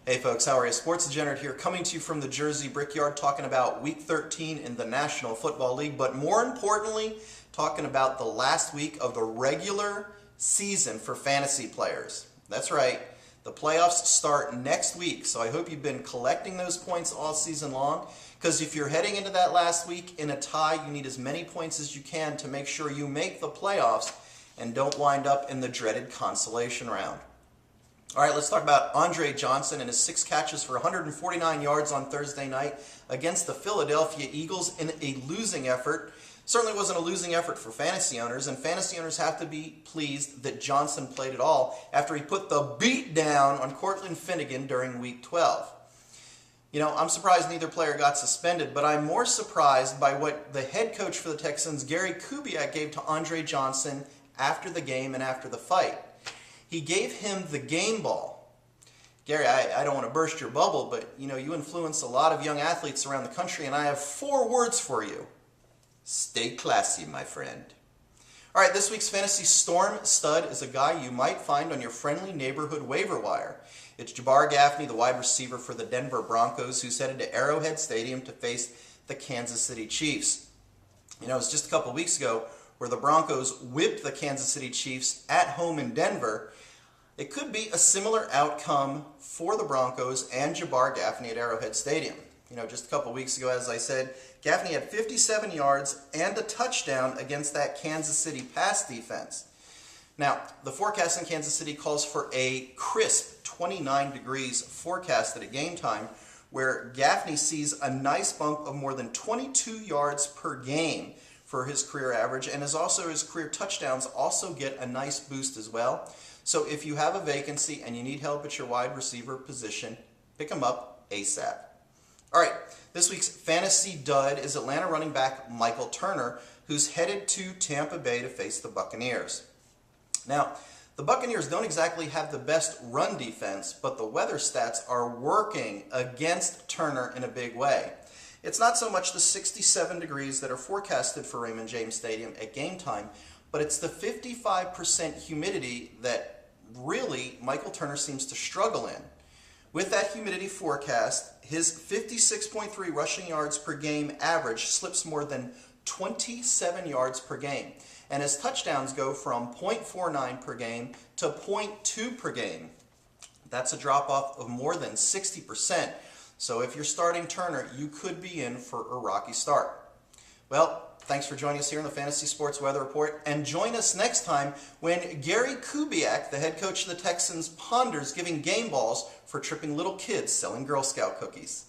Hey folks, how are you? Sports Degenerate here, coming to you from the Jersey Brickyard, talking about Week 13 in the National Football League, but more importantly, talking about the last week of the regular season for fantasy players. That's right, the playoffs start next week, so I hope you've been collecting those points all season long, because if you're heading into that last week in a tie, you need as many points as you can to make sure you make the playoffs and don't wind up in the dreaded consolation round. All right, let's talk about Andre Johnson and his 6 catches for 149 yards on Thursday night against the Philadelphia Eagles in a losing effort. Certainly wasn't a losing effort for fantasy owners, and fantasy owners have to be pleased that Johnson played at all after he put the beat down on Cortland Finnegan during Week 12. You know, I'm surprised neither player got suspended, but I'm more surprised by what the head coach for the Texans, Kubiak, gave to Andre Johnson after the game and after the fight. He gave him the game ball. Gary, I don't want to burst your bubble, but you know, you influence a lot of young athletes around the country, and I have 4 words for you. Stay classy, my friend. All right, this week's fantasy storm stud is a guy you might find on your friendly neighborhood waiver wire. It's Jabbar Gaffney, the wide receiver for the Denver Broncos, who's headed to Arrowhead Stadium to face the Kansas City Chiefs. You know, it was just a couple weeks ago where the Broncos whipped the Kansas City Chiefs at home in Denver. It could be a similar outcome for the Broncos and Jabbar Gaffney at Arrowhead Stadium. You know, just a couple weeks ago, as I said, Gaffney had 57 yards and a touchdown against that Kansas City pass defense. Now, the forecast in Kansas City calls for a crisp 29 degrees forecasted at game time, where Gaffney sees a nice bump of more than 22 yards per game for his career average, and his career touchdowns also get a nice boost as well. So if you have a vacancy and you need help at your wide receiver position, pick him up ASAP. All right, this week's fantasy dud is Atlanta running back Michael Turner, who's headed to Tampa Bay to face the Buccaneers. Now, the Buccaneers don't exactly have the best run defense, but the weather stats are working against Turner in a big way. It's not so much the 67 degrees that are forecasted for Raymond James Stadium at game time, but it's the 55% humidity that really Michael Turner seems to struggle in. With that humidity forecast, his 56.3 rushing yards per game average slips more than 27 yards per game, and his touchdowns go from 0.49 per game to 0.2 per game. That's a drop-off of more than 60%. So if you're starting Turner, you could be in for a rocky start. Well, thanks for joining us here on the Fantasy Sports Weather Report, and join us next time when Gary Kubiak, the head coach of the Texans, ponders giving game balls for tripping little kids selling Girl Scout cookies.